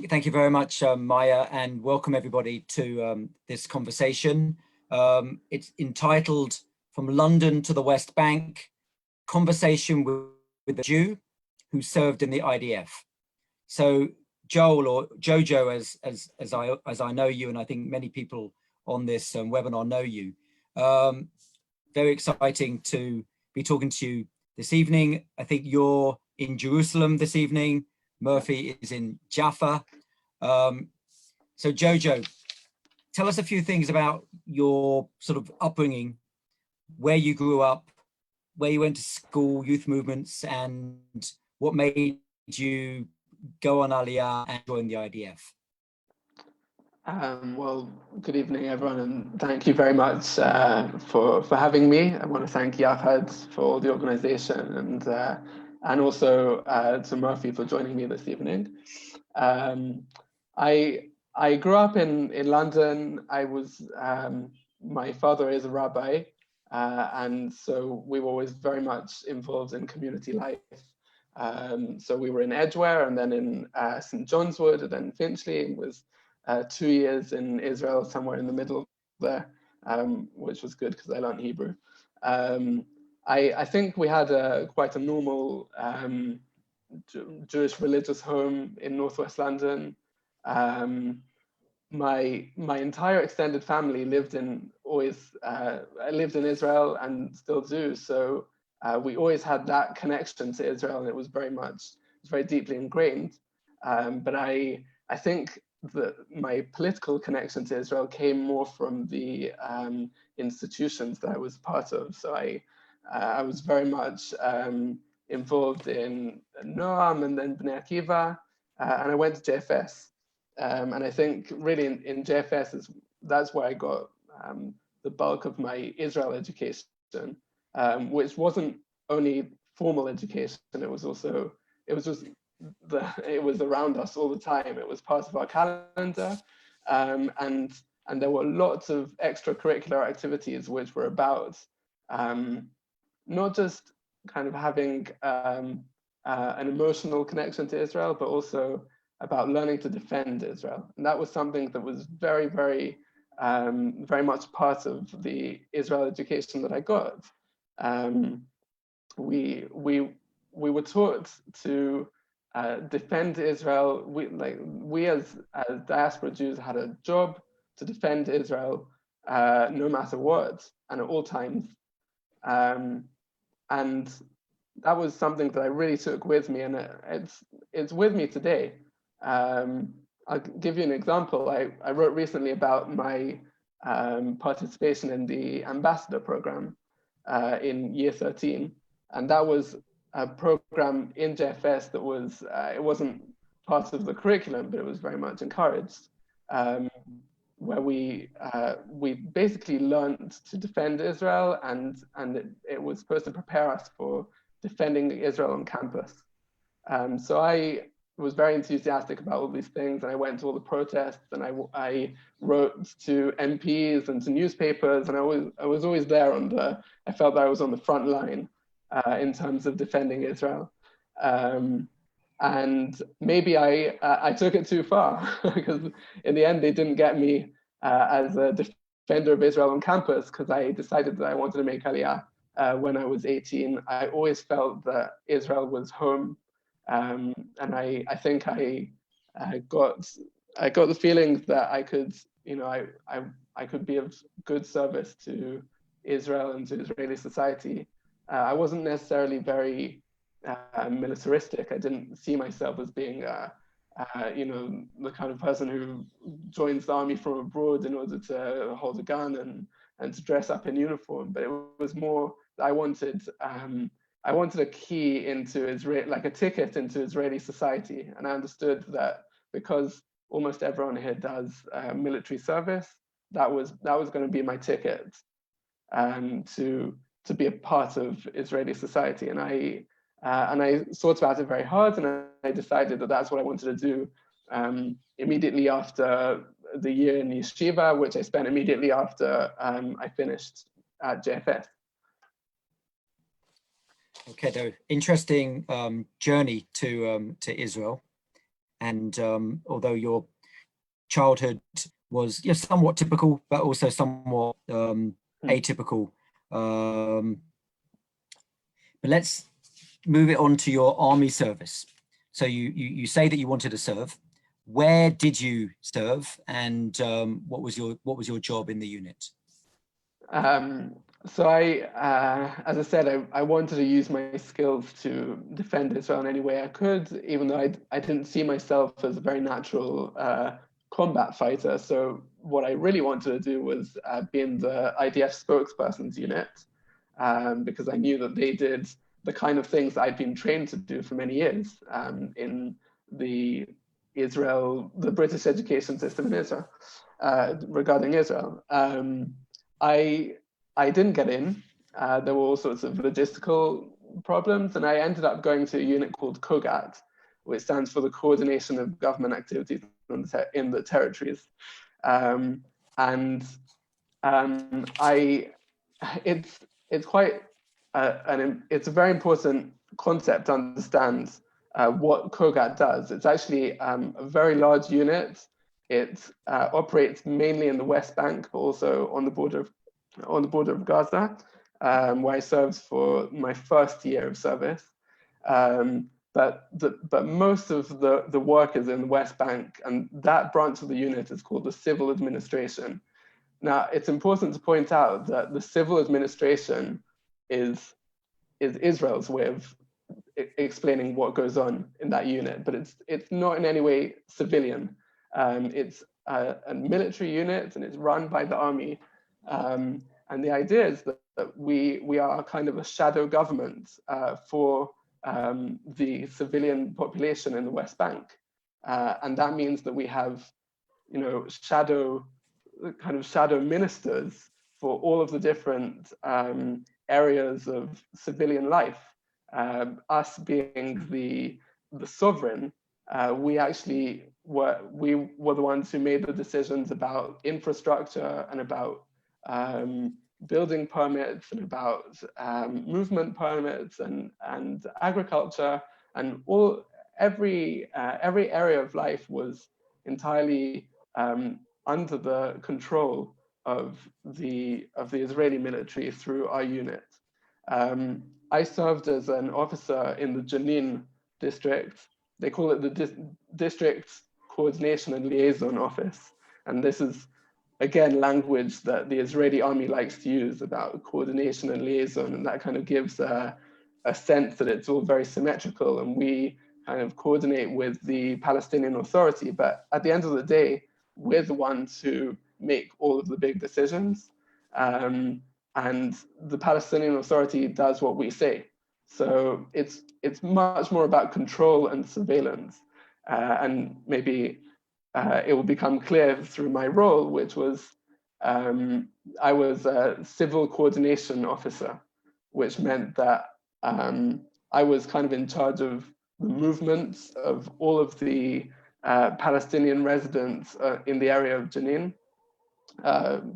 Thank you very much, Maya, and welcome everybody to this conversation. It's entitled From London to the West Bank, Conversation with a Jew who served in the IDF. So Joel, or Jojo, as I know you, and I think many people on this webinar know you. Very exciting to be talking to you this evening. I think you're in Jerusalem this evening. Murphy is in Jaffa. So Jojo, tell us a few things about your sort of upbringing, where you grew up, where you went to school, youth movements, and what made you go on Aliyah and join the IDF. Well, good evening, everyone, and thank you very much for having me. I want to thank Yahad for the organization and also to Murphy for joining me this evening. I grew up in London. I was my father is a rabbi, and so we were always very much involved in community life. So we were in Edgware, and then in St. John's Wood, and then Finchley. It was 2 years in Israel, somewhere in the middle there, which was good because I learned Hebrew. I think we had quite a normal Jewish religious home in Northwest London. My entire extended family lived in Israel and still do. So we always had that connection to Israel, and it was very deeply ingrained. But I think that my political connection to Israel came more from the institutions that I was part of. So I was very much involved in Noam and then Bnei Akiva, and I went to JFS. And I think really in JFS, that's where I got the bulk of my Israel education, which wasn't only formal education, it was around us all the time. It was part of our calendar, and there were lots of extracurricular activities which were about not just kind of having an emotional connection to Israel, but also about learning to defend Israel. And that was something that was very, very, very much part of the Israel education that I got. We were taught to defend Israel. We as diaspora Jews had a job to defend Israel no matter what and at all times. And that was something that I really took with me, and it's with me today. I'll give you an example. I wrote recently about my participation in the ambassador program in year 13. And that was a program in JFS that was, it wasn't part of the curriculum, but it was very much encouraged, where we basically learned to defend Israel, and it was supposed to prepare us for defending Israel on campus. So I was very enthusiastic about all these things, and I went to all the protests, and I wrote to MPs and to newspapers, and I was always there I felt that I was on the front line in terms of defending Israel. And maybe I took it too far, because in the end they didn't get me as a defender of Israel on campus, because I decided that I wanted to make Aliyah when I was 18. I always felt that Israel was home. And I think I got the feeling that I could, I could be of good service to Israel and to Israeli society. I wasn't necessarily very militaristic. I didn't see myself as being, the kind of person who joins the army from abroad in order to hold a gun and to dress up in uniform. But it was more that I wanted a key into Israel, like a ticket into Israeli society. And I understood that because almost everyone here does military service, that was going to be my ticket to be a part of Israeli society. And I thought about it very hard, and I decided that that's what I wanted to do immediately after the year in yeshiva, which I spent immediately after I finished at JFS. Okay, though, interesting journey to Israel. And although your childhood was somewhat typical, but also somewhat atypical. But let's move it on to your army service. So you say that you wanted to serve. Where did you serve, and what was your job in the unit? So as I said, I wanted to use my skills to defend Israel in any way I could, even though I didn't see myself as a very natural combat fighter. So what I really wanted to do was be in the IDF spokesperson's unit, because I knew that they did the kind of things I'd been trained to do for many years in the British education system in Israel, regarding Israel. I didn't get in. There were all sorts of logistical problems, and I ended up going to a unit called COGAT, which stands for the Coordination of Government Activities in the Territories. It's quite it's a very important concept to understand what COGAT does. It's actually a very large unit. It operates mainly in the West Bank, but also on the border of Gaza, where I served for my first year of service. But most of the work is in the West Bank, and that branch of the unit is called the Civil Administration. Now, it's important to point out that the civil administration is Israel's way of explaining what goes on in that unit, but it's not in any way civilian. It's a military unit, and it's run by the army. And the idea is that we are kind of a shadow government for the civilian population in the West Bank, and that means that we have, shadow ministers for all of the different areas of civilian life. Us being the sovereign, we actually were the ones who made the decisions about infrastructure and about building permits and about movement permits and agriculture, and every area of life was entirely under the control of the Israeli military through our unit. I served as an officer in the Jenin district. They call it the District Coordination and Liaison Office. And this is, again, language that the Israeli army likes to use about coordination and liaison. And that kind of gives a sense that it's all very symmetrical, and we kind of coordinate with the Palestinian Authority. But at the end of the day, we're the ones who make all of the big decisions. And the Palestinian Authority does what we say. So it's much more about control and surveillance. And maybe it will become clear through my role, which was I was a civil coordination officer, which meant that I was kind of in charge of the movements of all of the Palestinian residents in the area of Jenin,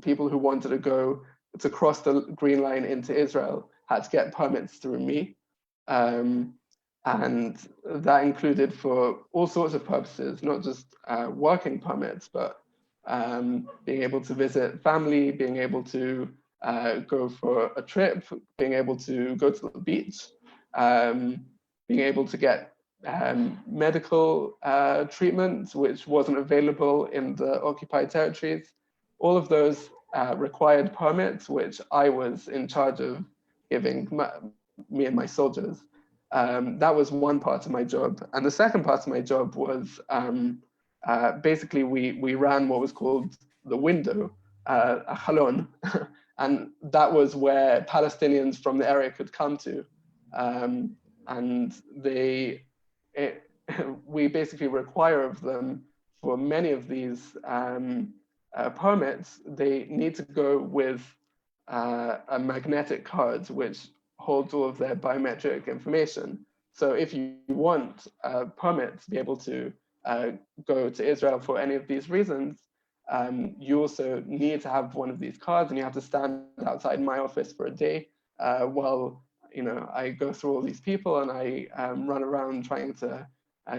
people who wanted to cross the Green Line into Israel had to get permits through me. And that included for all sorts of purposes, not just working permits, but being able to visit family, being able to go for a trip, being able to go to the beach, being able to get medical treatment, which wasn't available in the occupied territories. All of those required permits, which I was in charge of giving me and my soldiers. That was one part of my job. And the second part of my job was basically we ran what was called the window, a chalon, and that was where Palestinians from the area could come to. And we basically require of them, for many of these permits, they need to go with a magnetic card which holds all of their biometric information. So if you want a permit to be able to go to Israel for any of these reasons, you also need to have one of these cards, and you have to stand outside my office for a day while I go through all these people, and I run around trying to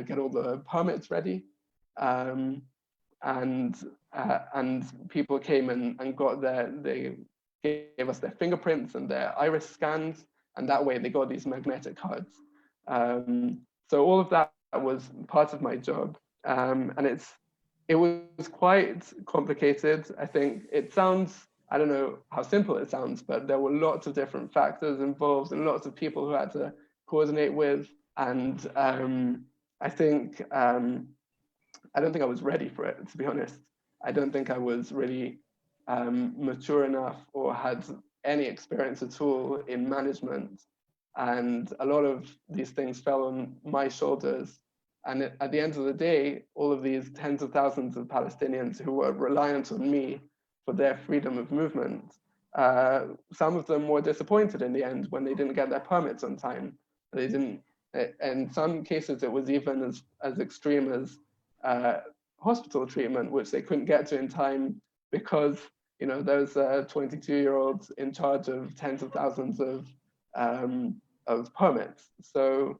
get all the permits ready. And people came and got they gave us their fingerprints and their iris scans, and that way they got these magnetic cards. So all of that was part of my job, and it was quite complicated. I think it sounds, I don't know how simple it sounds, but there were lots of different factors involved and lots of people who had to coordinate with, and I think I don't think I was ready for it, to be honest. I don't think I was really mature enough or had any experience at all in management. And a lot of these things fell on my shoulders. And at the end of the day, all of these tens of thousands of Palestinians who were reliant on me for their freedom of movement, some of them were disappointed in the end when they didn't get their permits on time. They didn't, in some cases, it was even as extreme as hospital treatment, which they couldn't get to in time because, you know, there's a 22-year-old in charge of tens of thousands of permits. So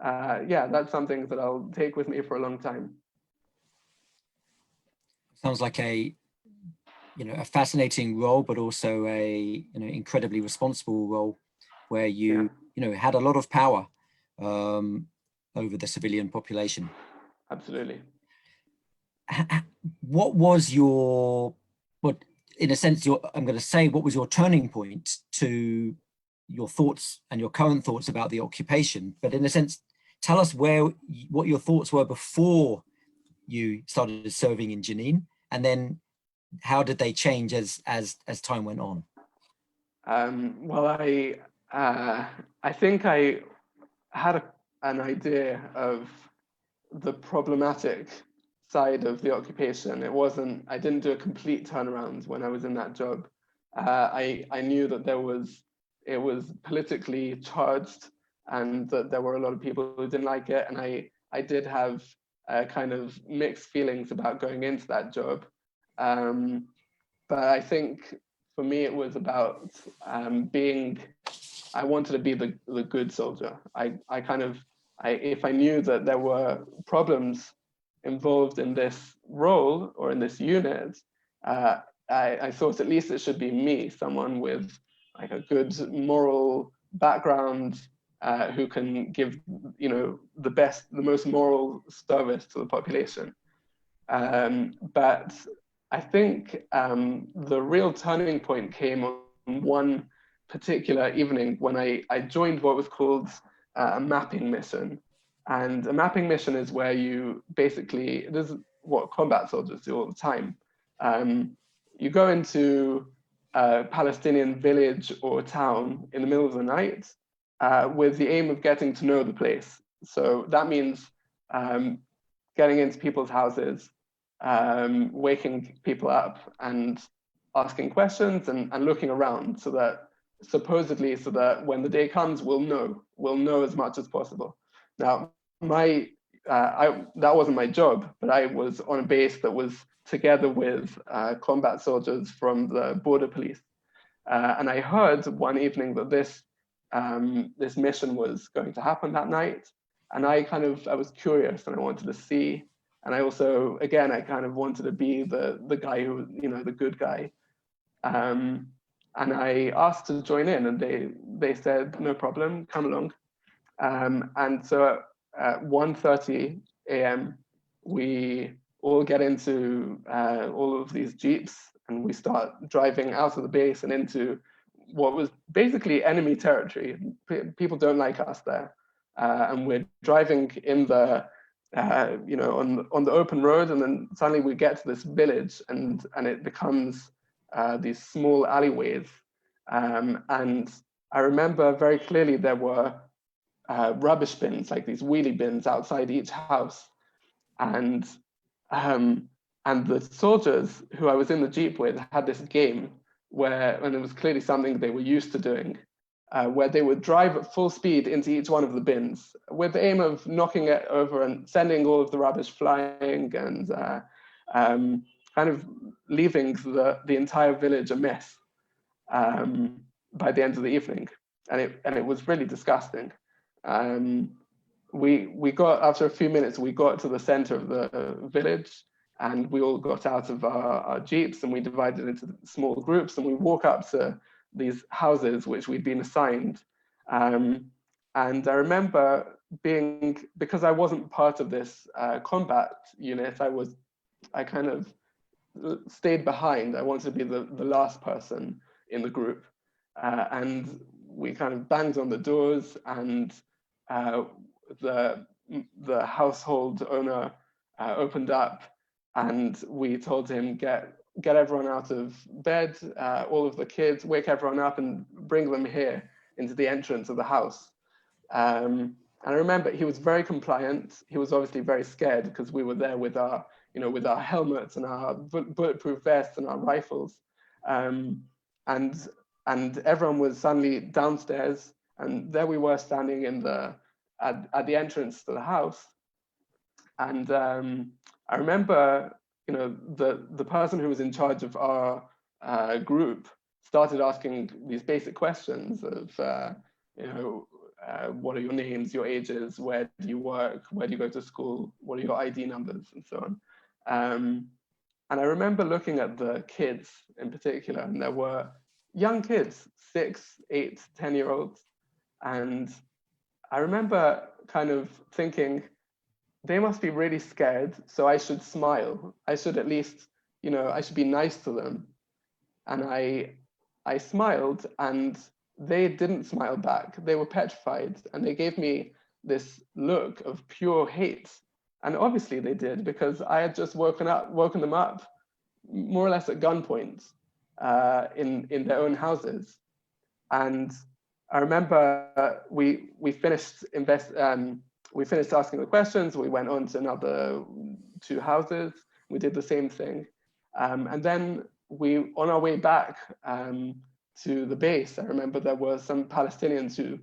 yeah, that's something that I'll take with me for a long time. Sounds like a fascinating role, but also a incredibly responsible role, where you had a lot of power over the civilian population. Absolutely. What was in a sense, I'm going to say, what was your turning point to your thoughts and your current thoughts about the occupation? But in a sense, tell us what your thoughts were before you started serving in Jenin, and then how did they change as time went on? Well, I think I had an idea of the problematic side of the occupation. I didn't do a complete turnaround when I was in that job. I knew that it was politically charged and that there were a lot of people who didn't like it. And I did have kind of mixed feelings about going into that job. But I think for me, it was about I wanted to be the good soldier. If I knew that there were problems involved in this role or in this unit, I thought at least it should be me, someone with like a good moral background, who can give the most moral service to the population. But I think the real turning point came on one particular evening when I joined what was called a mapping mission. And a mapping mission is where you basically, this is what combat soldiers do all the time. You go into a Palestinian village or town in the middle of the night with the aim of getting to know the place. So that means getting into people's houses, waking people up and asking questions and looking around so that when the day comes, we'll know as much as possible. Now, that wasn't my job, but I was on a base that was together with combat soldiers from the border police. And I heard one evening that this mission was going to happen that night. And I was curious and I wanted to see. And I also, again, I kind of wanted to be the guy who, the good guy. And I asked to join in, and they said, no problem, come along. And so at 1:30 a.m., we all get into all of these Jeeps, and we start driving out of the base and into what was basically enemy territory. People don't like us there. And we're driving in the, on the open road, and then suddenly we get to this village, and it becomes these small alleyways. And I remember very clearly there were rubbish bins, like these wheelie bins outside each house. And the soldiers who I was in the Jeep with had this game and it was clearly something they were used to doing, where they would drive at full speed into each one of the bins with the aim of knocking it over and sending all of the rubbish flying and kind of leaving the entire village a mess by the end of the evening. And it was really disgusting. we got, after a few minutes, we got to the center of the village, and we all got out of our jeeps, and we divided into small groups, and we walk up to these houses which we'd been assigned. And I remember being, because I wasn't part of this combat unit, I kind of stayed behind. I wanted to be the last person in the group. And we kind of banged on the doors, and the household owner opened up, and we told him, get everyone out of bed, all of the kids, wake everyone up and bring them here into the entrance of the house. And I remember he was very compliant. He was obviously very scared because we were there with our, with our helmets and our bulletproof vests and our rifles. And everyone was suddenly downstairs, and there we were standing in at the entrance to the house. And I remember, the person who was in charge of our group started asking these basic questions of, what are your names, your ages, where do you work, where do you go to school, what are your ID numbers, and so on. And I remember looking at the kids in particular, and there were young kids, 6, 8, 10-year-olds. And I remember kind of thinking, they must be really scared, so I should smile. I should at least, I should be nice to them. And I smiled, and they didn't smile back. They were petrified, and they gave me this look of pure hate. And obviously they did, because I had just woken them up more or less at gunpoint in their own houses. And I remember we finished asking the questions. We went on to another 2 houses. We did the same thing. And then on our way back to the base, I remember there were some Palestinians who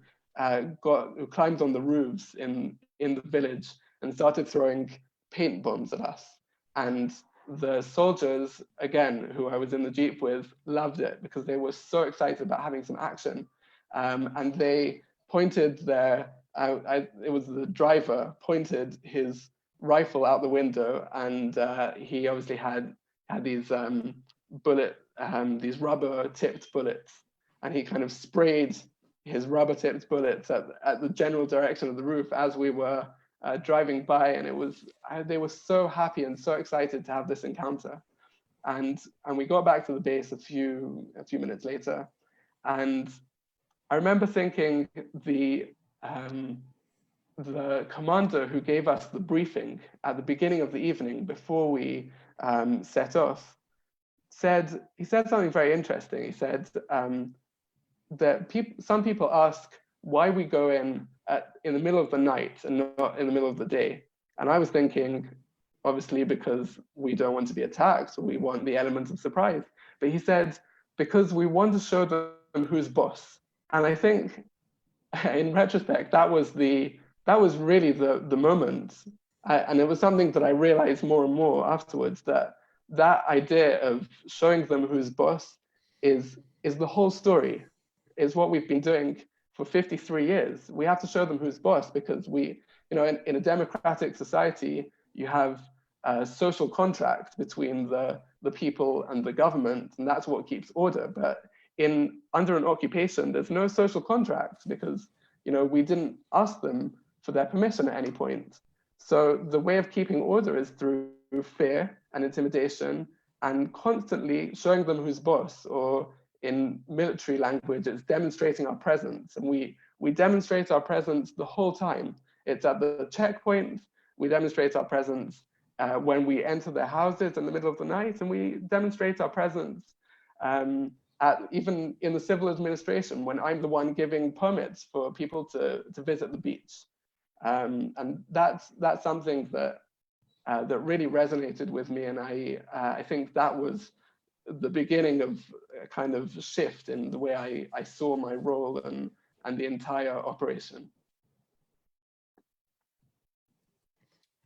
climbed on the roofs in the village and started throwing paint bombs at us. And the soldiers, again, who I was in the Jeep with, loved it because they were so excited about having some action. And they pointed it was the driver pointed his rifle out the window, and he obviously had these these rubber-tipped bullets, and he kind of sprayed his rubber-tipped bullets at the general direction of the roof as we were driving by, and they were so happy and so excited to have this encounter. And we got back to the base a few minutes later, and I remember thinking the commander who gave us the briefing at the beginning of the evening before we set off said something very interesting. He said that some people ask why we go in the middle of the night and not in the middle of the day. And I was thinking, obviously, because we don't want to be attacked, or we want the element of surprise. But he said, because we want to show them who's boss. And I think, in retrospect, that was really the moment. And it was something that I realized more and more afterwards, that idea of showing them who's boss is the whole story, is what we've been doing for 53 years. We have to show them who's boss because in a democratic society, you have a social contract between the people and the government, and that's what keeps order. But under an occupation, there's no social contract because we didn't ask them for their permission at any point. So the way of keeping order is through fear and intimidation and constantly showing them who's boss, or in military language, it's demonstrating our presence. And we demonstrate our presence the whole time. It's at the checkpoint, we demonstrate our presence when we enter their houses in the middle of the night, and we demonstrate our presence even in the civil administration when I'm the one giving permits for people to visit the beach. And that's something that really resonated with me, and I think that was the beginning of a kind of shift in the way I saw my role and the entire operation.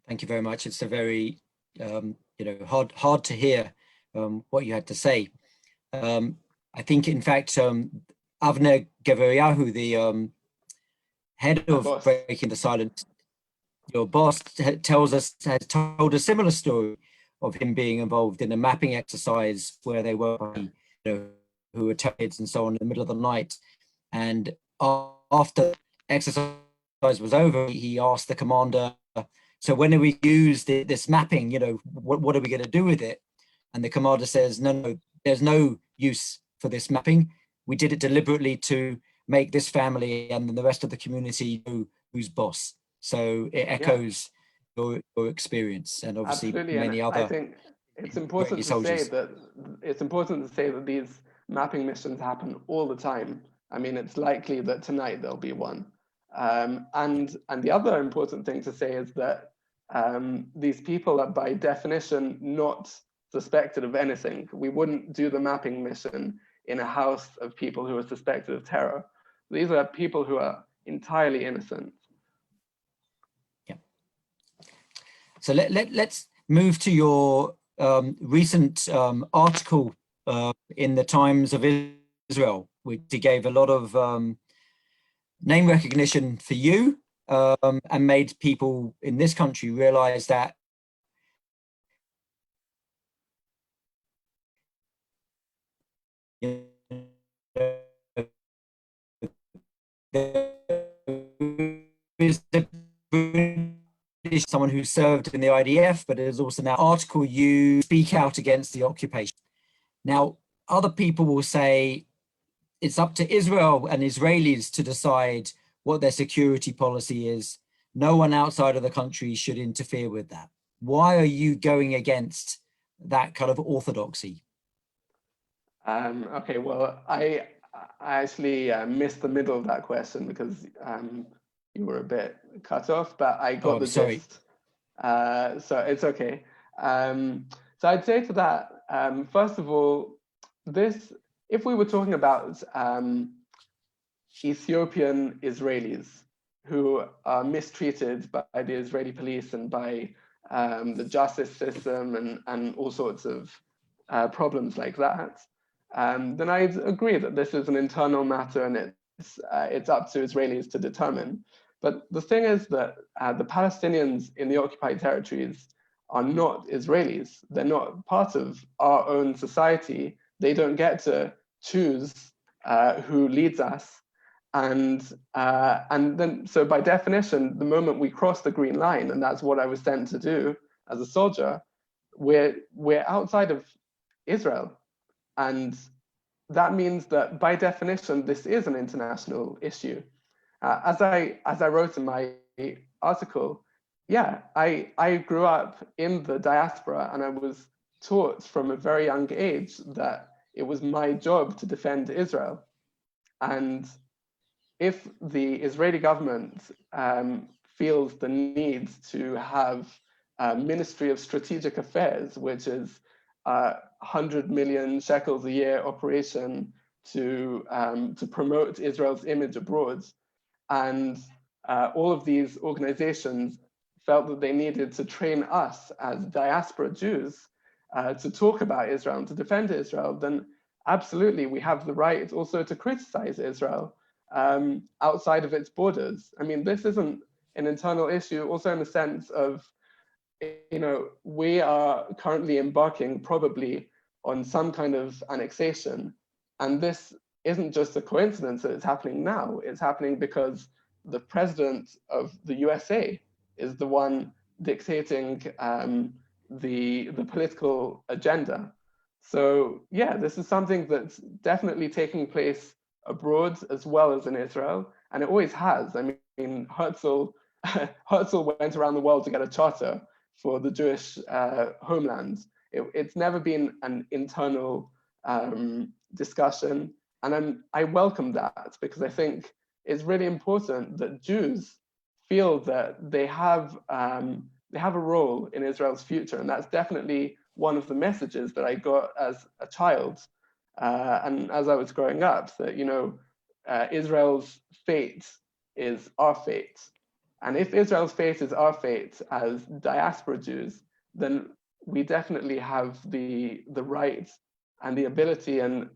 Thank you very much. It's a very hard to hear what you had to say. I think, in fact, Avner Geveriyahu, the head of Breaking the Silence, your boss has told a similar story of him being involved in a mapping exercise where they were, who were kids and so on in the middle of the night. And after exercise was over, he asked the commander, so when do we use this mapping? What are we going to do with it? And the commander says, no, there's no use for this mapping. We did it deliberately to make this family and the rest of the community know who's boss. So it echoes your experience, and obviously absolutely. many And I other think it's important to say that these mapping missions happen all the time. I mean, it's likely that tonight there'll be one. And the other important thing to say is that these people are by definition not suspected of anything. We wouldn't do the mapping mission in a house of people who are suspected of terror. These are people who are entirely innocent. Yeah. So let's move to your recent article in the Times of Israel, which gave a lot of name recognition for you and made people in this country realize that someone who served in the IDF, but there's also now article you speak out against the occupation. Now, other people will say it's up to Israel and Israelis to decide what their security policy is. No one outside of the country should interfere with that. Why are you going against that kind of orthodoxy? Okay, well, I actually missed the middle of that question because you were a bit cut off, but I got the gist. So it's okay. So I'd say to that, first of all, if we were talking about Ethiopian Israelis who are mistreated by the Israeli police and by the justice system and all sorts of problems like that, then I'd agree that this is an internal matter and it's up to Israelis to determine. But the thing is that the Palestinians in the occupied territories are not Israelis. They're not part of our own society. They don't get to choose who leads us. And then, so by definition, the moment we cross the green line, and that's what I was sent to do as a soldier, we're outside of Israel. And that means that by definition, this is an international issue. As I wrote in my article, I grew up in the diaspora and I was taught from a very young age that it was my job to defend Israel. And if the Israeli government feels the need to have a Ministry of Strategic Affairs, which is 100 million shekels a year operation to promote Israel's image abroad, and all of these organizations felt that they needed to train us as diaspora Jews to talk about Israel and to defend Israel, then absolutely we have the right also to criticize Israel outside of its borders. I mean, this isn't an internal issue also in the sense of, we are currently embarking probably on some kind of annexation. And this isn't just a coincidence that it's happening now. It's happening because the president of the USA is the one dictating the political agenda. So yeah, this is something that's definitely taking place abroad as well as in Israel, and it always has. I mean, Herzl went around the world to get a charter for the Jewish homeland. It's never been an internal discussion, and I welcome that because I think it's really important that Jews feel that they have a role in Israel's future, and that's definitely one of the messages that I got as a child and as I was growing up. That Israel's fate is our fate, and if Israel's fate is our fate as diaspora Jews, then we definitely have the right and the ability and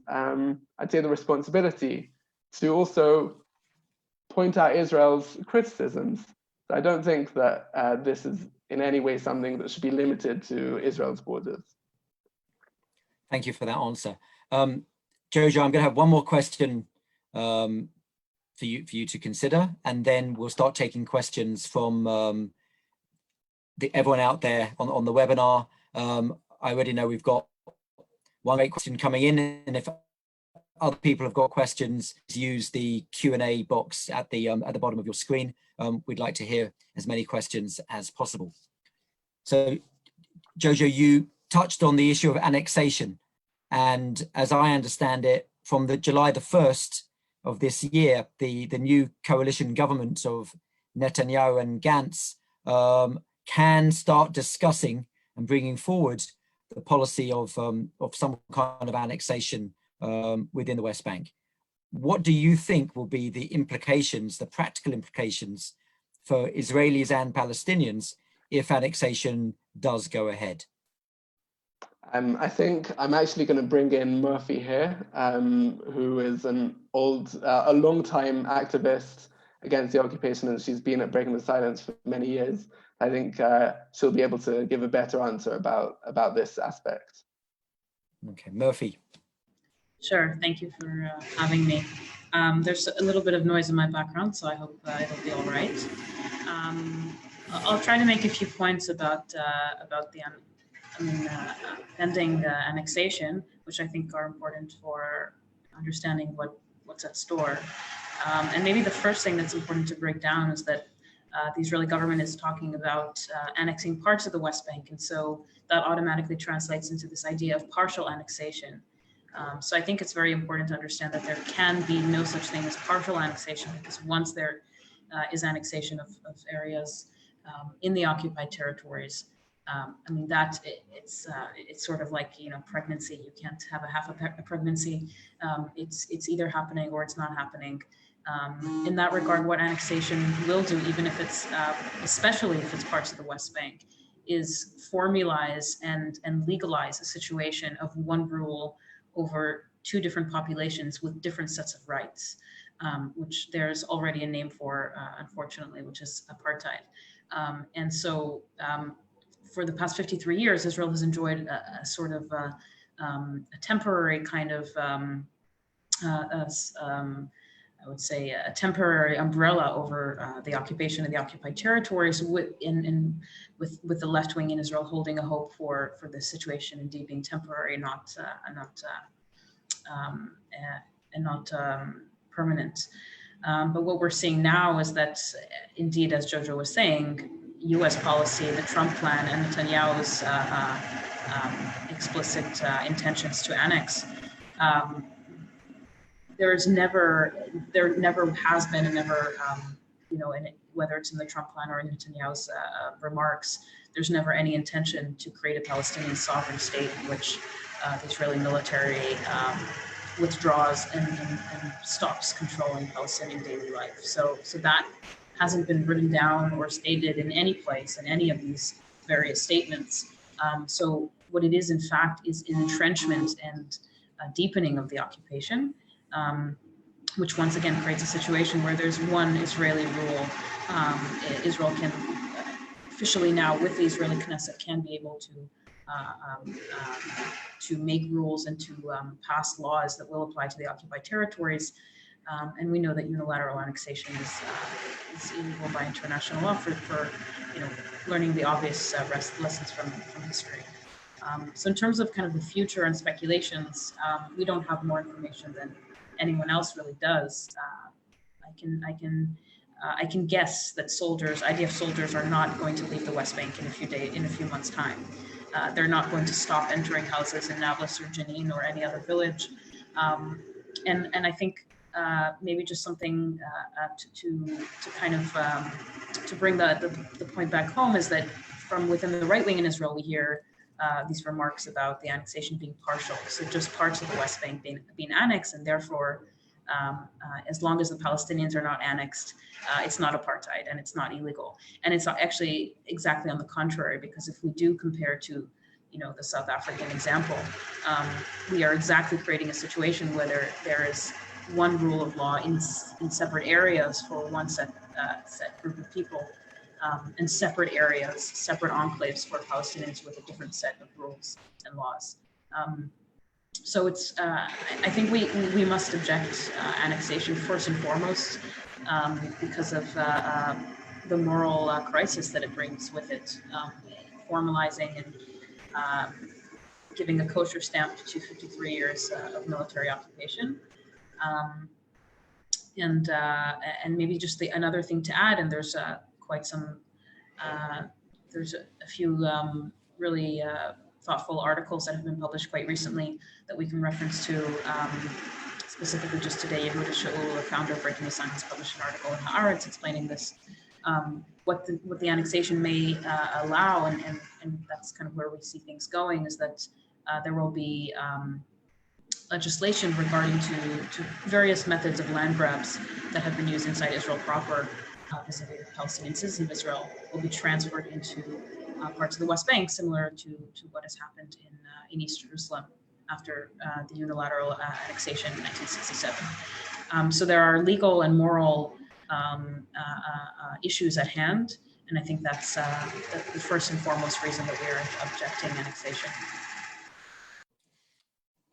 I'd say the responsibility to also point out Israel's criticisms. I don't think that this is in any way something that should be limited to Israel's borders. Thank you for that answer. Jojo, I'm going to have one more question for you to consider, and then we'll start taking questions from everyone out there on the webinar. I already know we've got one great question coming in, and if other people have got questions, use the Q&A box at the bottom of your screen. We'd like to hear as many questions as possible. So, Jojo, you touched on the issue of annexation, and as I understand it, from July the 1st of this year, the new coalition government of Netanyahu and Gantz can start discussing and bringing forward the policy of some kind of annexation within the West Bank. What do you think will be the implications, the practical implications for Israelis and Palestinians if annexation does go ahead? I think I'm actually going to bring in Murphy here, who is a long-time activist against the occupation, and she's been at Breaking the Silence for many years. I think she'll be able to give a better answer about this aspect. Okay, Murphy. Sure, thank you for having me. There's a little bit of noise in my background, so I hope it'll be all right. I'll try to make a few points about the pending annexation, which I think are important for understanding what's at store. And maybe the first thing that's important to break down is that the Israeli government is talking about annexing parts of the West Bank, and so that automatically translates into this idea of partial annexation. So I think it's very important to understand that there can be no such thing as partial annexation, because once there is annexation of areas in the occupied territories, I mean, it's sort of like, pregnancy. You can't have half a pregnancy. It's either happening or it's not happening. In that regard, what annexation will do, even if it's, especially if it's parts of the West Bank, is formalize and legalize a situation of one rule over two different populations with different sets of rights, which there's already a name for, unfortunately, which is apartheid. And so for the past 53 years, Israel has enjoyed a sort of a temporary kind of, I would say, a temporary umbrella over the occupation of the occupied territories, with the left wing in Israel holding a hope for this situation indeed being temporary, not permanent. But what we're seeing now is that, indeed, as Jojo was saying, U.S. policy, the Trump plan, and Netanyahu's explicit intentions to annex. There never has been, and never, whether it's in the Trump plan or in Netanyahu's remarks, there's never any intention to create a Palestinian sovereign state in which the Israeli military withdraws and stops controlling Palestinian daily life. So that hasn't been written down or stated in any place in any of these various statements. So what it is, in fact, is an entrenchment and deepening of the occupation, which once again creates a situation where there's one Israeli rule. Israel can officially now, with the Israeli Knesset, can be able to make rules and to pass laws that will apply to the occupied territories. And we know that unilateral annexation is illegal by international law for learning the obvious lessons from history. So in terms of kind of the future and speculations, we don't have more information than anyone else really does. I can guess that IDF soldiers are not going to leave the West Bank in a few months' time. They're not going to stop entering houses in Nablus or Jenin or any other village. And I think maybe just something to kind of to bring the point back home is that from within the right wing in Israel, we hear these remarks about the annexation being partial, so just parts of the West Bank being annexed, and therefore, as long as the Palestinians are not annexed, it's not apartheid and it's not illegal. And it's actually exactly on the contrary, because if we do compare to, the South African example, we are exactly creating a situation where there is one rule of law in separate areas for one set group of people, and separate areas, separate enclaves for Palestinians with a different set of rules and laws. So it's, I think we must object annexation first and foremost because of the moral crisis that it brings with it, formalizing and giving a kosher stamp to 53 years of military occupation. And maybe just another thing to add, and there's quite some, there's a few really thoughtful articles that have been published quite recently that we can reference to. Specifically just today, Yehuda Shaul, the founder of Breaking the Sun, has published an article in Haaretz explaining this, what the annexation may allow, and that's kind of where we see things going, is that there will be legislation regarding to various methods of land grabs that have been used inside Israel proper, vis-a-vis the Palestinian citizens of Israel, will be transferred into parts of the West Bank, similar to what has happened in East Jerusalem after the unilateral annexation in 1967. So there are legal and moral issues at hand, and I think that's the first and foremost reason that we are objecting annexation.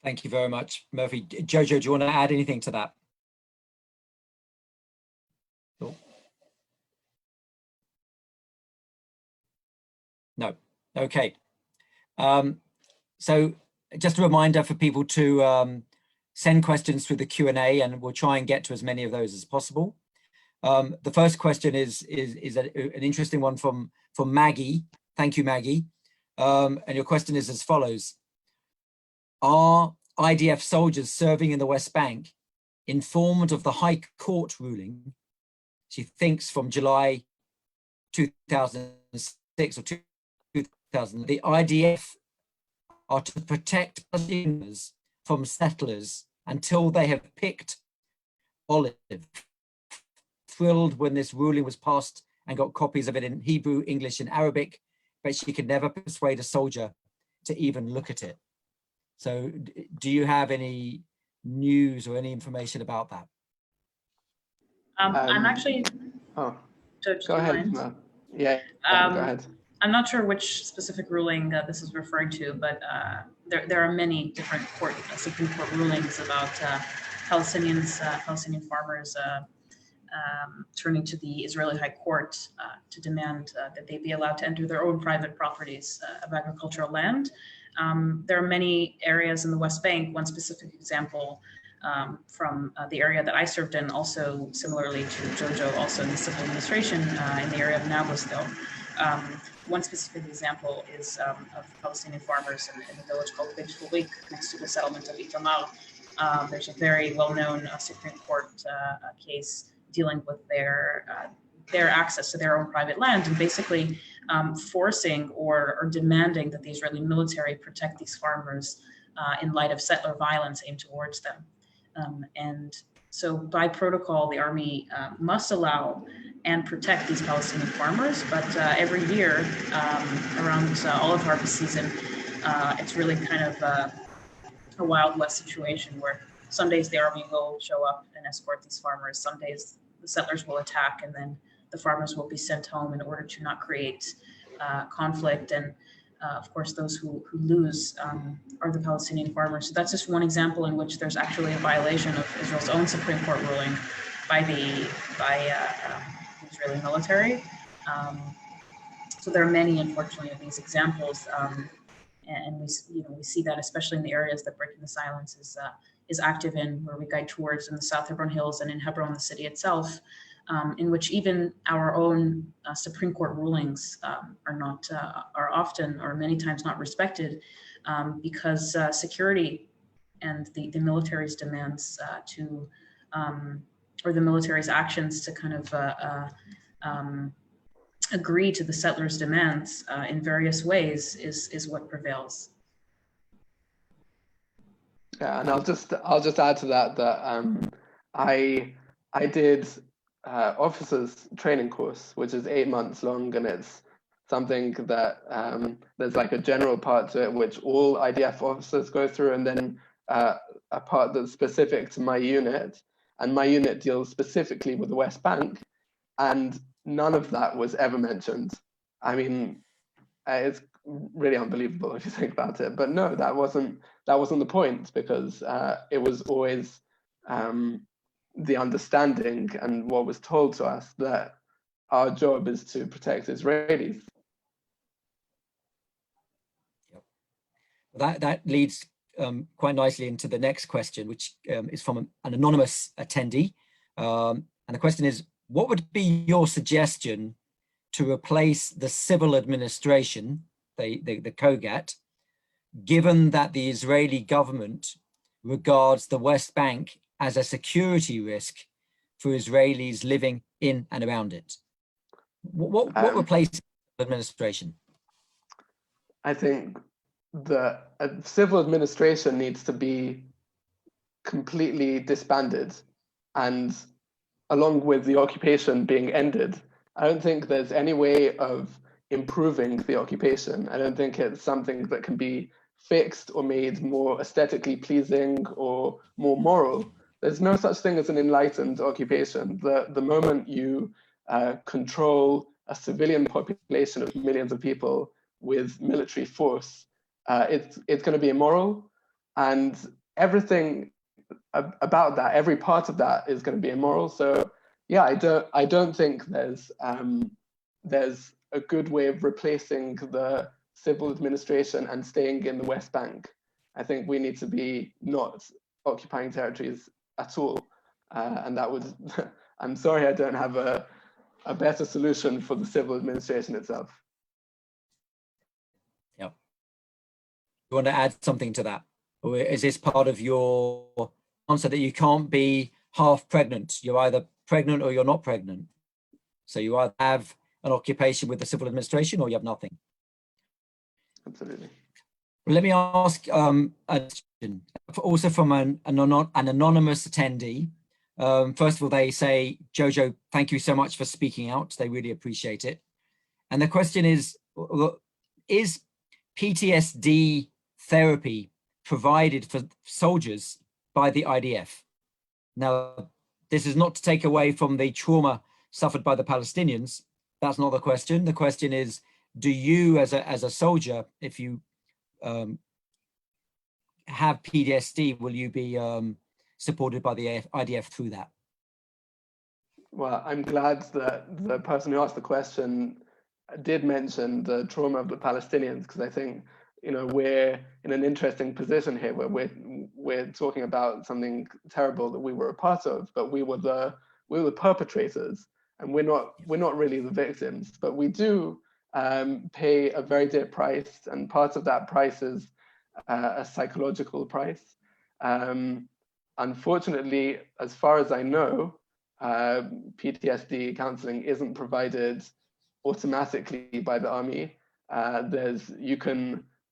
Thank you very much, Murphy. Jojo, do you want to add anything to that? Cool. No. Okay. So just a reminder for people to send questions through the Q&A, and we'll try and get to as many of those as possible. The first question is an interesting one from Maggie. Thank you, Maggie. And your question is as follows. Are IDF soldiers serving in the West Bank informed of the High Court ruling, she thinks from July 2006 or 2000, the IDF are to protect Palestinians from settlers until they have picked Olive? Thrilled when this ruling was passed and got copies of it in Hebrew, English, and Arabic, but she could never persuade a soldier to even look at it. So do you have any news or any information about that? I'm actually... Oh, Judge, go ahead. No. Yeah, go ahead. I'm not sure which specific ruling this is referring to, but there are many different Supreme Court rulings about Palestinian farmers turning to the Israeli High Court to demand that they be allowed to enter their own private properties of agricultural land. There are many areas in the West Bank. One specific example from the area that I served in, also similarly to Jojo, also in the civil administration in the area of Nablusville. One specific example is of Palestinian farmers in a village called Beit Fulik, next to the settlement of Itamar. There's a very well-known Supreme Court case dealing with their access to their own private land, and basically forcing or demanding that the Israeli military protect these farmers in light of settler violence aimed towards them. And so by protocol, the army must allow and protect these Palestinian farmers, but every year around olive harvest season, it's really kind of a Wild West situation where some days the army will show up and escort these farmers, some days the settlers will attack, and then the farmers will be sent home in order to not create conflict. And of course, those who lose are the Palestinian farmers. So that's just one example in which there's actually a violation of Israel's own Supreme Court ruling by the Israeli military. So there are many, unfortunately, of these examples, and we see that especially in the areas that Breaking the Silence is active in, where we guide tours in the South Hebron Hills and in Hebron, the city itself, in which even our own Supreme Court rulings are often or many times not respected because security and the military's demands or the military's actions to kind of agree to the settlers' demands in various ways is what prevails. Yeah, and I'll just add to that I did officers training course, which is 8 months long, and it's something that there's like a general part to it which all IDF officers go through, and then a part that's specific to my unit, and my unit deals specifically with the West Bank. And none of that was ever mentioned. I mean, it's really unbelievable if you think about it. But no, that wasn't the point, because it was always the understanding and what was told to us that our job is to protect Israelis. That leads quite nicely into the next question, which is from an anonymous attendee. And the question is, what would be your suggestion to replace the civil administration, the Kogat, given that the Israeli government regards the West Bank as a security risk for Israelis living in and around it? What replaces the administration? I think the civil administration needs to be completely disbanded, and along with the occupation being ended. I don't think there's any way of improving the occupation. I don't think it's something that can be fixed or made more aesthetically pleasing or more moral. There's no such thing as an enlightened occupation. The moment you control a civilian population of millions of people with military force, it's going to be immoral, and everything about that, every part of that, is going to be immoral. So yeah, I don't think there's a good way of replacing the civil administration and staying in the West Bank. I think we need to be not occupying territories at all, and that would. I'm sorry, I don't have a better solution for the civil administration itself. Yeah. You want to add something to that, or is this part of your answer that you can't be half pregnant? You're either pregnant or you're not pregnant. So you either have an occupation with the civil administration or you have nothing. Absolutely. Let me ask a question, also from an anonymous attendee. First of all, they say, Jojo, thank you so much for speaking out. They really appreciate it. And the question is PTSD therapy provided for soldiers by the IDF? Now, this is not to take away from the trauma suffered by the Palestinians. That's not the question. The question is, do you as a soldier, if you have PTSD, will you be supported by the IDF through that? Well, I'm glad that the person who asked the question did mention the trauma of the Palestinians, because I think, we're in an interesting position here where we're talking about something terrible that we were a part of, but we were the perpetrators, and we're not really the victims, but we do pay a very dear price, and part of that price is a psychological price. Unfortunately, as far as I know, PTSD counseling isn't provided automatically by the army.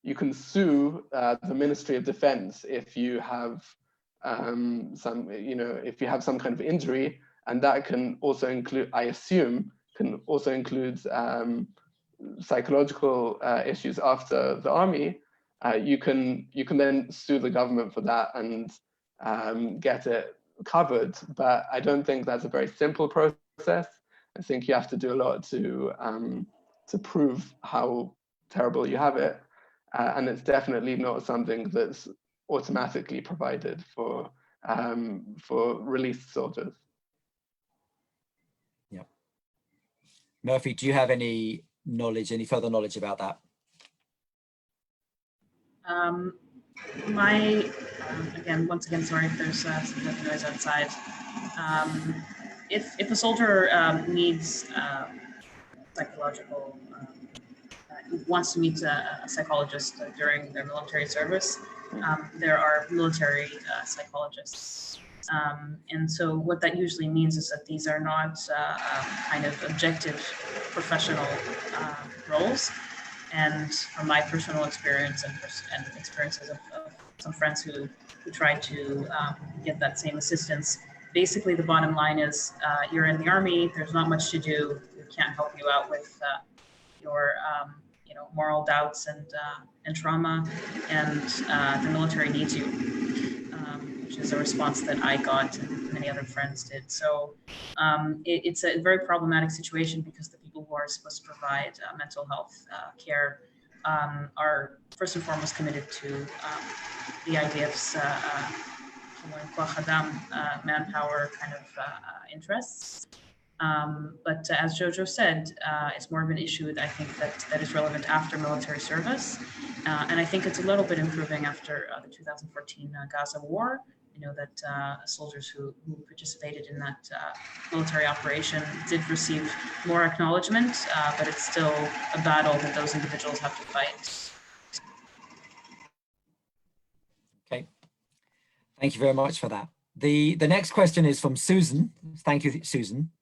You can sue the Ministry of Defense if you have if you have some kind of injury, and that can also include, I assume, psychological issues after the army. You can then sue the government for that and get it covered, but I don't think that's a very simple process. I think you have to do a lot to prove how terrible you have it, and it's definitely not something that's automatically provided for released soldiers. Yeah. Murphy, do you have any further knowledge about that? Once again, sorry if there's some noise outside. If a soldier needs psychological, wants to meet a psychologist during their military service, there are military psychologists. And so what that usually means is that these are not kind of objective professional roles. And from my personal experience and experiences of some friends who tried to get that same assistance, basically the bottom line is you're in the army, there's not much to do, we can't help you out with your moral doubts and trauma, and the military needs you. which is a response that I got and many other friends did. So it's a very problematic situation because the people who are supposed to provide mental health care are first and foremost committed to the IDF's manpower kind of interests. But as Jojo said, it's more of an issue, I think, that is relevant after military service. And I think it's a little bit improving after the 2014 Gaza war. You know that soldiers who participated in that military operation did receive more acknowledgement, but it's still a battle that those individuals have to fight. Okay, thank you very much for that. The next question is from Susan. Thank you, Susan.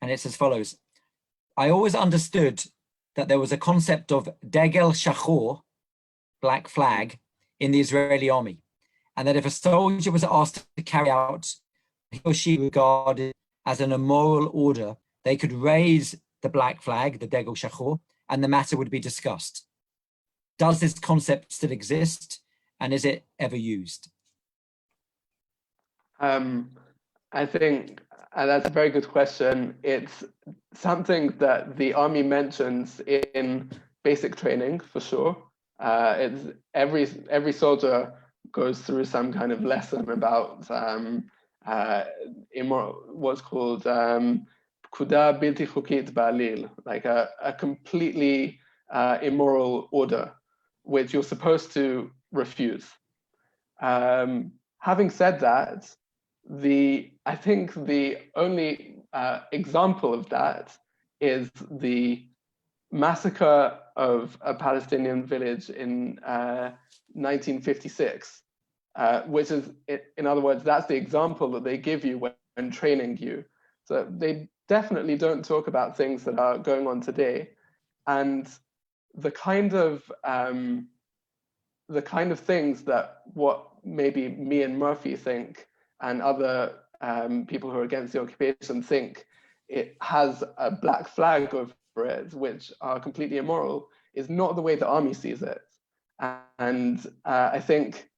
And it's as follows. I always understood that there was a concept of Degel Shachor, black flag, in the Israeli army, and that if a soldier was asked to carry out he or she regarded as an immoral order, they could raise the black flag, the Degel Shachor, and the matter would be discussed. Does this concept still exist, and is it ever used? I think that's a very good question. It's something that the army mentions in basic training, for sure. It's every soldier goes through some kind of lesson about what's called pkuda bilti chukit ba'alil, like a completely immoral order, which you're supposed to refuse. Having said that, I think the only example of that is the massacre of a Palestinian village in 1956, which is, in other words, that's the example that they give you when training you. So they definitely don't talk about things that are going on today, and the kind of things that what maybe me and Murphy think and other people who are against the occupation think it has a black flag over it, which are completely immoral, is not the way the army sees it. And I think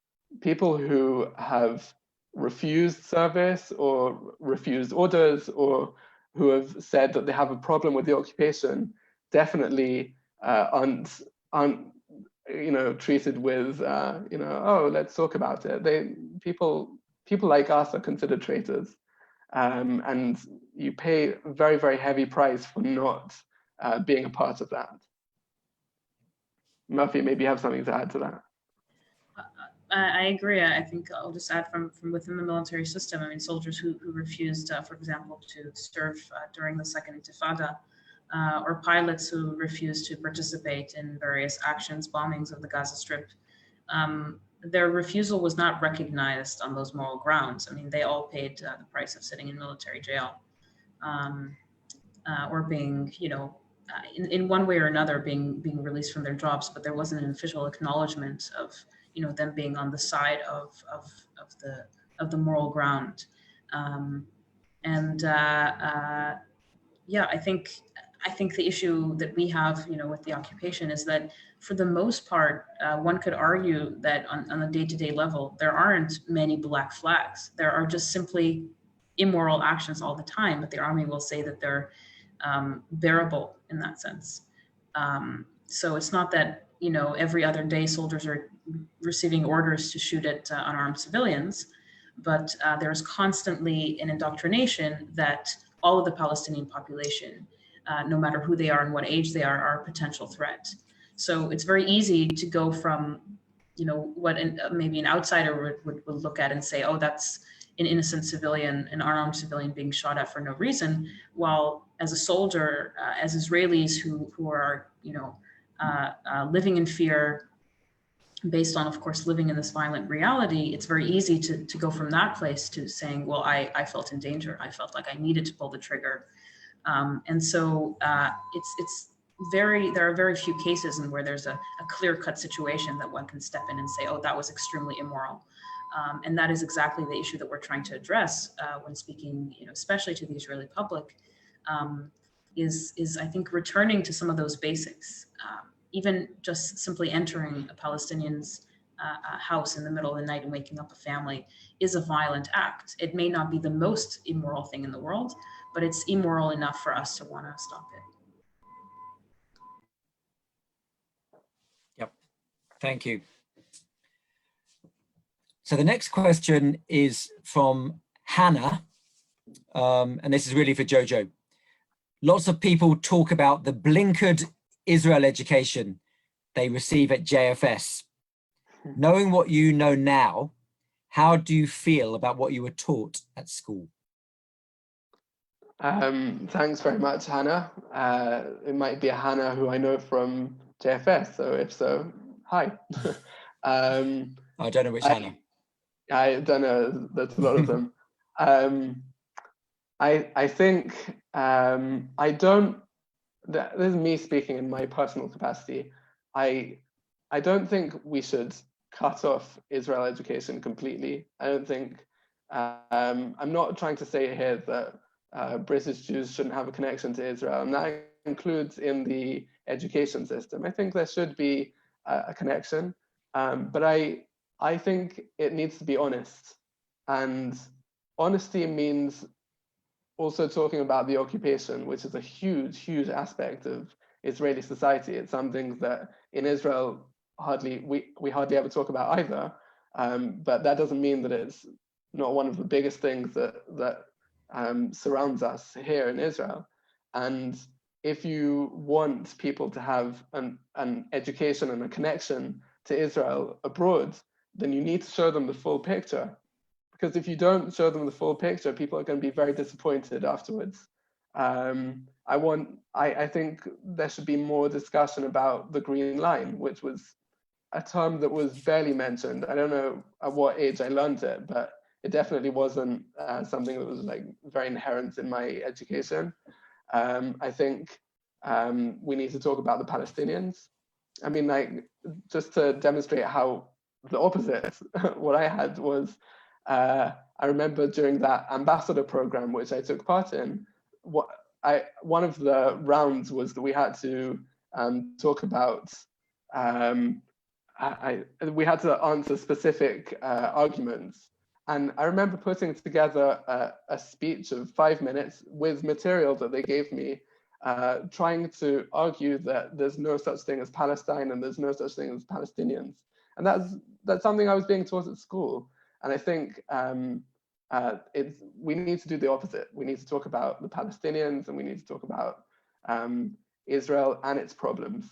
people who have refused service or refused orders or who have said that they have a problem with the occupation definitely aren't treated with oh, let's talk about it. People like us are considered traitors, and you pay a very, very heavy price for not being a part of that. Murphy, maybe you have something to add to that. I agree. I think I'll just add from within the military system. I mean, soldiers who refused, for example, to serve during the Second Intifada, or pilots who refused to participate in various actions, bombings of the Gaza Strip. Their refusal was not recognized on those moral grounds. I mean, they all paid the price of sitting in military jail, or being, in one way or another, being released from their jobs. But there wasn't an official acknowledgement of, them being on the side of the moral ground. Yeah, I think the issue that we have, with the occupation is that for the most part, one could argue that on a day-to-day level, there aren't many black flags. There are just simply immoral actions all the time, but the army will say that they're bearable in that sense. So it's not that, every other day soldiers are receiving orders to shoot at unarmed civilians, but there's constantly an indoctrination that all of the Palestinian population, no matter who they are and what age they are a potential threat. So it's very easy to go from, what maybe an outsider would look at and say, oh, that's an innocent civilian, an unarmed civilian being shot at for no reason. While as a soldier, as Israelis who are, living in fear, based on, of course, living in this violent reality, it's very easy to go from that place to saying, well, I felt in danger. I felt like I needed to pull the trigger. And so there are very few cases in where there's a clear-cut situation that one can step in and say, oh, that was extremely immoral. And that is exactly the issue that we're trying to address when speaking, especially to the Israeli public, is I think returning to some of those basics. Even just simply entering a Palestinian's a house in the middle of the night and waking up a family is a violent act. It may not be the most immoral thing in the world, but it's immoral enough for us to want to stop it. Yep, thank you. So the next question is from Hannah, and this is really for Jojo. Lots of people talk about the blinkered Israel education they receive at JFS. Knowing what you know now, how do you feel about what you were taught at school? Thanks very much, Hannah. It might be a Hannah who I know from JFS, so if so, hi. I don't know which Hannah. I don't know, there's a lot of them. I think, I don't, this is me speaking in my personal capacity. I don't think we should cut off Israel education completely. I don't think, I'm not trying to say here that British Jews shouldn't have a connection to Israel, and that includes in the education system. I think there should be a connection, but I think it needs to be honest, and honesty means also talking about the occupation, which is a huge, huge aspect of Israeli society. It's something that in Israel we hardly ever talk about either, but that doesn't mean that it's not one of the biggest things that surrounds us here in Israel. And if you want people to have an education and a connection to Israel abroad, then you need to show them the full picture. Because if you don't show them the full picture, people are going to be very disappointed afterwards. I think there should be more discussion about the Green Line, which was a term that was barely mentioned. I don't know at what age I learned it, but it definitely wasn't something that was like very inherent in my education. I think we need to talk about the Palestinians. I mean, like, just to demonstrate how the opposite, what I had was, I remember during that ambassador program, which I took part in, one of the rounds was that we had to talk about, we had to answer specific arguments. And I remember putting together a speech of 5 minutes with material that they gave me, trying to argue that there's no such thing as Palestine and there's no such thing as Palestinians. And that's something I was being taught at school. And I think we need to do the opposite. We need to talk about the Palestinians, and we need to talk about Israel and its problems.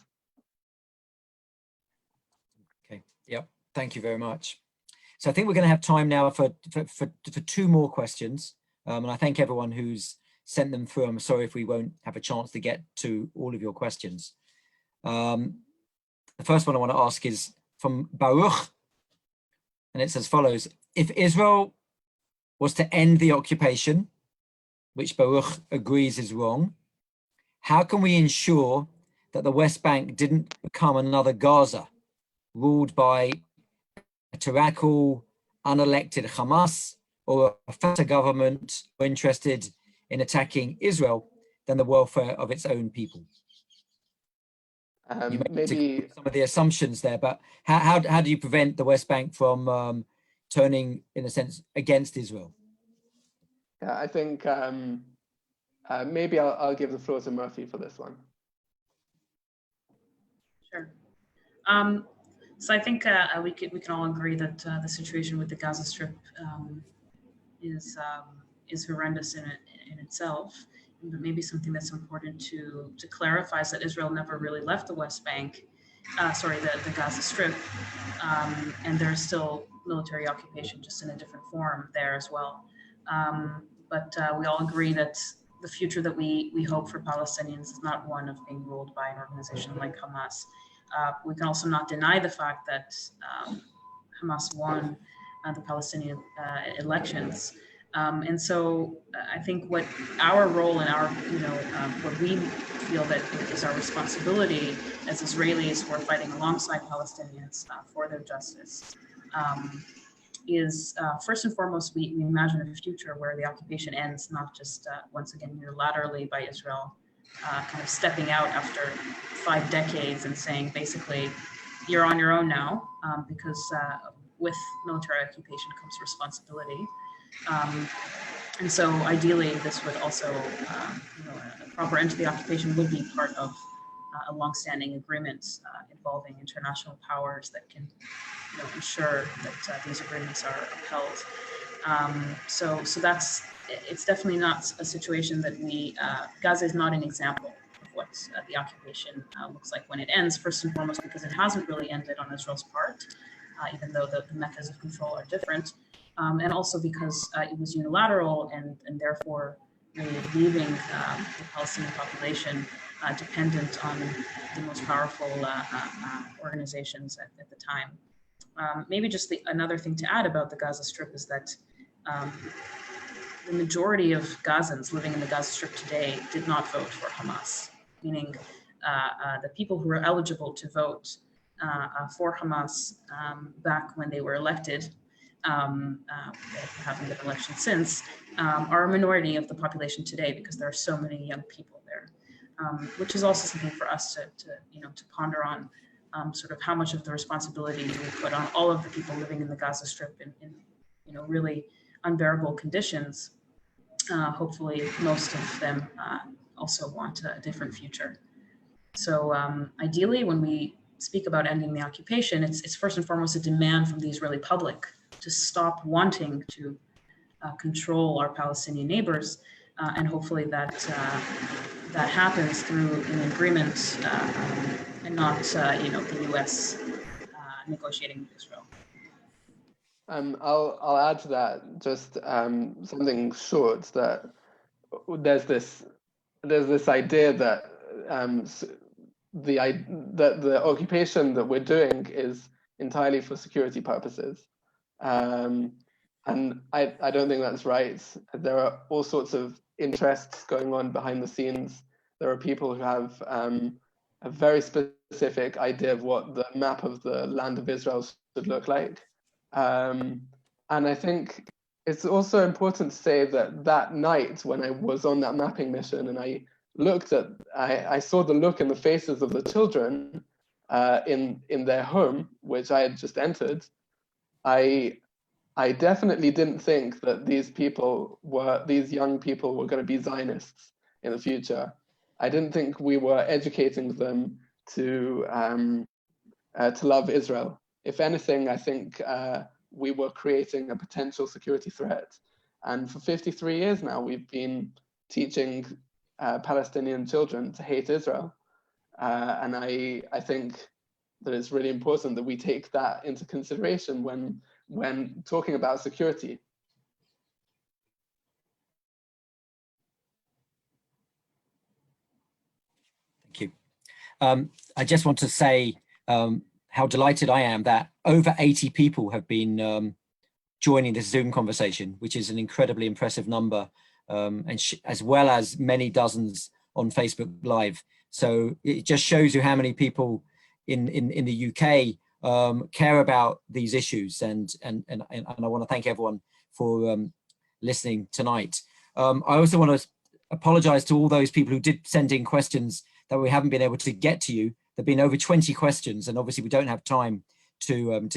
Okay, yep, thank you very much. So I think we're going to have time now for two more questions. And I thank everyone who's sent them through. I'm sorry if we won't have a chance to get to all of your questions. The first one I want to ask is from Baruch, and it's as follows. If Israel was to end the occupation, which Baruch agrees is wrong, how can we ensure that the West Bank didn't become another Gaza, ruled by a tyrannical, unelected Hamas or a Fatah government more interested in attacking Israel than the welfare of its own people? You maybe some of the assumptions there, but how do you prevent the West Bank from turning, in a sense, against Israel? Yeah, I think maybe I'll give the floor to Murphy for this one. Sure. So I think we can all agree that the situation with the Gaza Strip is horrendous in itself. But maybe something that's important to clarify is that Israel never really left the West Bank, the Gaza Strip, and there's still military occupation, just in a different form there as well. But we all agree that the future that we hope for Palestinians is not one of being ruled by an organization like Hamas. We can also not deny the fact that Hamas won the Palestinian elections. And so I think what our role and what we feel that is our responsibility as Israelis who are fighting alongside Palestinians for their justice is first and foremost, we imagine a future where the occupation ends, not just once again unilaterally by Israel, kind of stepping out after 5 decades and saying basically, you're on your own now, because with military occupation comes responsibility. And so ideally, this would also, a proper end to the occupation would be part of a longstanding agreement involving international powers that can ensure that these agreements are upheld. So it's definitely not a situation that Gaza is not an example of what the occupation looks like when it ends, first and foremost because it hasn't really ended on Israel's part, even though the methods of control are different, and also because it was unilateral and therefore really leaving the Palestinian population dependent on the most powerful organizations at the time. Maybe just another thing to add about the Gaza Strip is that the majority of Gazans living in the Gaza Strip today did not vote for Hamas, meaning the people who were eligible to vote for Hamas back when they were elected, there haven't been elections since, are a minority of the population today because there are so many young people there, which is also something for us to ponder on. Sort of how much of the responsibility do we put on all of the people living in the Gaza Strip in really unbearable conditions. Hopefully, most of them also want a different future. So ideally, when we speak about ending the occupation, it's first and foremost a demand from the Israeli public to stop wanting to control our Palestinian neighbors, and hopefully that happens through an agreement and not the U.S. Negotiating with Israel. I'll add to that just something short, that there's this idea that the occupation that we're doing is entirely for security purposes, and I don't think that's right. There are all sorts of interests going on behind the scenes. There are people who have a very specific idea of what the map of the land of Israel should look like. And I think it's also important to say that night when I was on that mapping mission and I saw the look in the faces of the children in their home, which I had just entered, I definitely didn't think that these young people were going to be Zionists in the future. I didn't think we were educating them to love Israel. If anything, I think we were creating a potential security threat. And for 53 years now, we've been teaching Palestinian children to hate Israel. And I think that it's really important that we take that into consideration when talking about security. Thank you. I just want to say how delighted I am that over 80 people have been joining this Zoom conversation, which is an incredibly impressive number, and as well as many dozens on Facebook Live. So it just shows you how many people in the UK care about these issues, and I want to thank everyone for listening tonight. I also want to apologize to all those people who did send in questions that we haven't been able to get to you. There've been over 20 questions, and obviously we don't have time to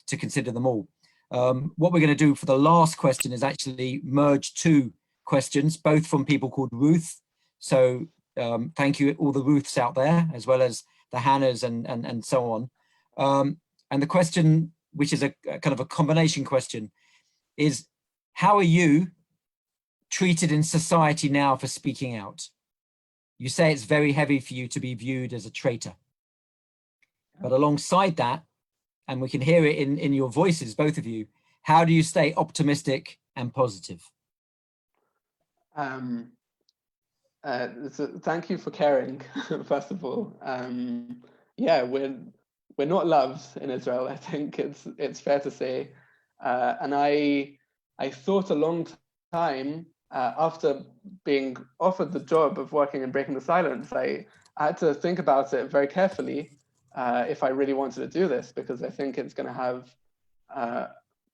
consider them all. What we're going to do for the last question is actually merge two questions, both from people called Ruth. So thank you all the Ruths out there, as well as the Hannahs and so on. And the question, which is a kind of a combination question, is how are you treated in society now for speaking out? You say it's very heavy for you to be viewed as a traitor. But alongside that, and we can hear it in your voices, both of you, how do you stay optimistic and positive? So thank you for caring, first of all. Yeah, we're not loved in Israel, I think it's fair to say. And I thought a long time, after being offered the job of working in Breaking the Silence, I had to think about it very carefully if I really wanted to do this, because I think it's going to have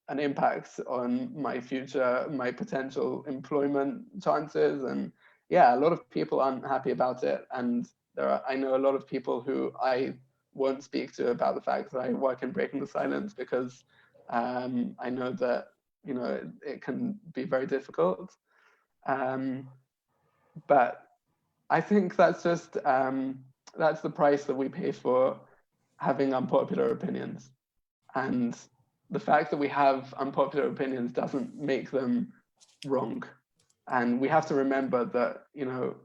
an impact on my future, my potential employment chances. And yeah, a lot of people aren't happy about it. And I know a lot of people who I won't speak to about the fact that I work in breaking the silence, because I know that, you know, it can be very difficult. But I think that's just, that's the price that we pay for having unpopular opinions. And the fact that we have unpopular opinions doesn't make them wrong. And we have to remember that, you know,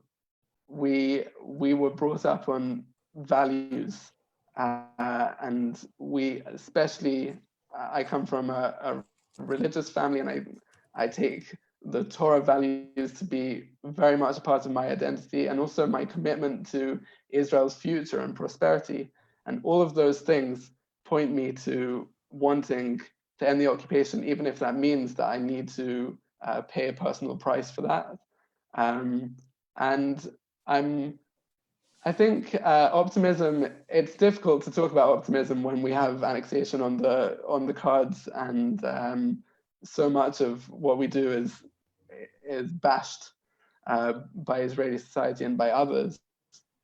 we were brought up on values, and we, especially, I come from a religious family, and I take the Torah values to be very much a part of my identity, and also my commitment to Israel's future and prosperity. And all of those things point me to wanting to end the occupation, even if that means that I need to pay a personal price for that. And I think optimism, it's difficult to talk about optimism when we have annexation on the cards, and so much of what we do is bashed by Israeli society and by others.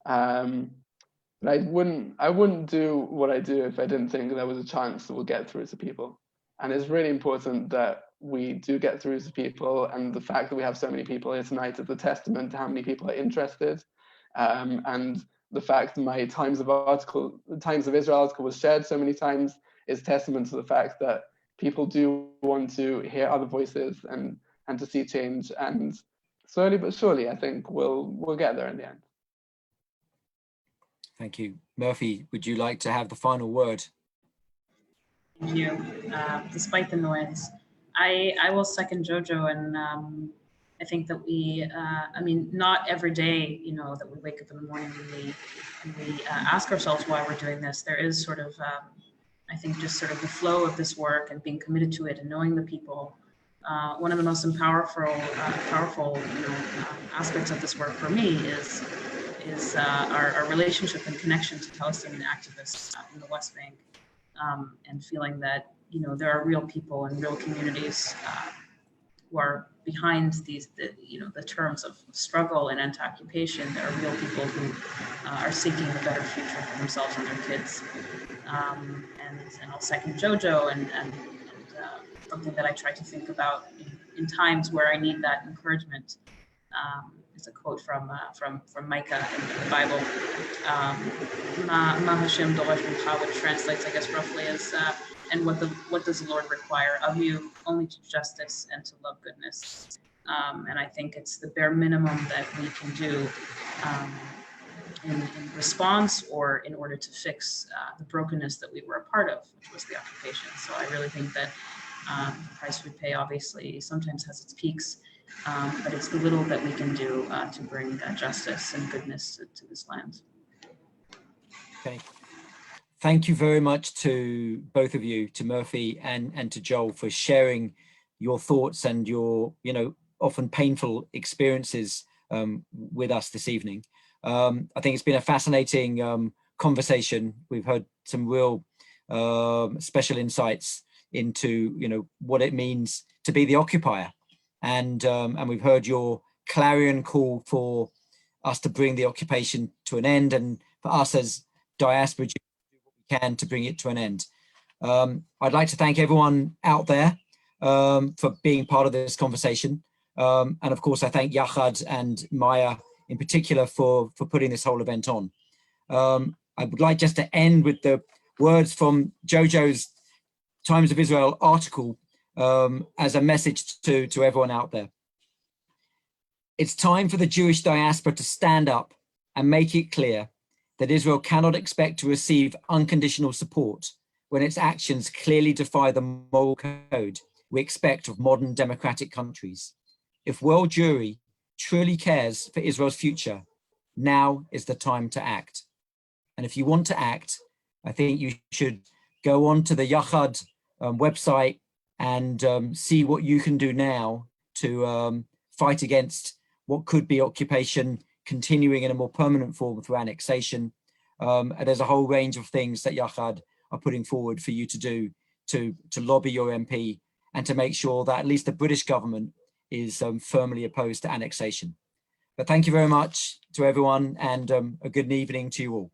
But I wouldn't do what I do if I didn't think there was a chance that we'll get through to people. And it's really important that we do get through to people, and the fact that we have so many people here tonight is a testament to how many people are interested. And the fact that my Times of Israel article was shared so many times is testament to the fact that people do want to hear other voices and to see change. And slowly but surely, I think we'll get there in the end. Thank you. Murphy, would you like to have the final word? Thank you. Despite the noise, I will second Jojo, and I think that we, I mean, not every day, you know, that we wake up in the morning and we ask ourselves why we're doing this. There is sort of, I think, just sort of the flow of this work and being committed to it and knowing the people. One of the most powerful, you know, aspects of this work for me is our relationship and connection to Palestinian activists in the West Bank, and feeling that, you know, there are real people and real communities who are behind these, you know, the terms of struggle and anti-occupation. There are real people who are seeking a better future for themselves and their kids. And I'll second Jojo, and something that I try to think about in times where I need that encouragement. It's a quote from Micah in the Bible. Ma Hashem dorosh mincha, which translates, I guess, roughly as, and what does the Lord require of you? Only to justice and to love goodness. And I think it's the bare minimum that we can do in response or in order to fix the brokenness that we were a part of, which was the occupation. So I really think that the price we pay obviously sometimes has its peaks, but it's the little that we can do to bring justice and goodness to this land. Okay. Thank you very much to both of you, to Murphy and to Joel, for sharing your thoughts and your, you know, often painful experiences with us this evening. I think it's been a fascinating conversation. We've heard some real special insights into, you know, what it means to be the occupier, and we've heard your clarion call for us to bring the occupation to an end, and for us as diaspora do what we can to bring it to an end. I'd like to thank everyone out there for being part of this conversation, and of course I thank Yachad and Maya in particular for putting this whole event on. I would like just to end with the words from Jojo's Times of Israel article as a message to everyone out there. It's time for the Jewish diaspora to stand up and make it clear that Israel cannot expect to receive unconditional support when its actions clearly defy the moral code we expect of modern democratic countries. If world Jewry truly cares for Israel's future, now is the time to act. And if you want to act, I think you should go on to the Yachad website and see what you can do now to fight against what could be occupation continuing in a more permanent form through annexation. And there's a whole range of things that Yachad are putting forward for you to do to lobby your MP and to make sure that at least the British government is firmly opposed to annexation. But thank you very much to everyone, and a good evening to you all.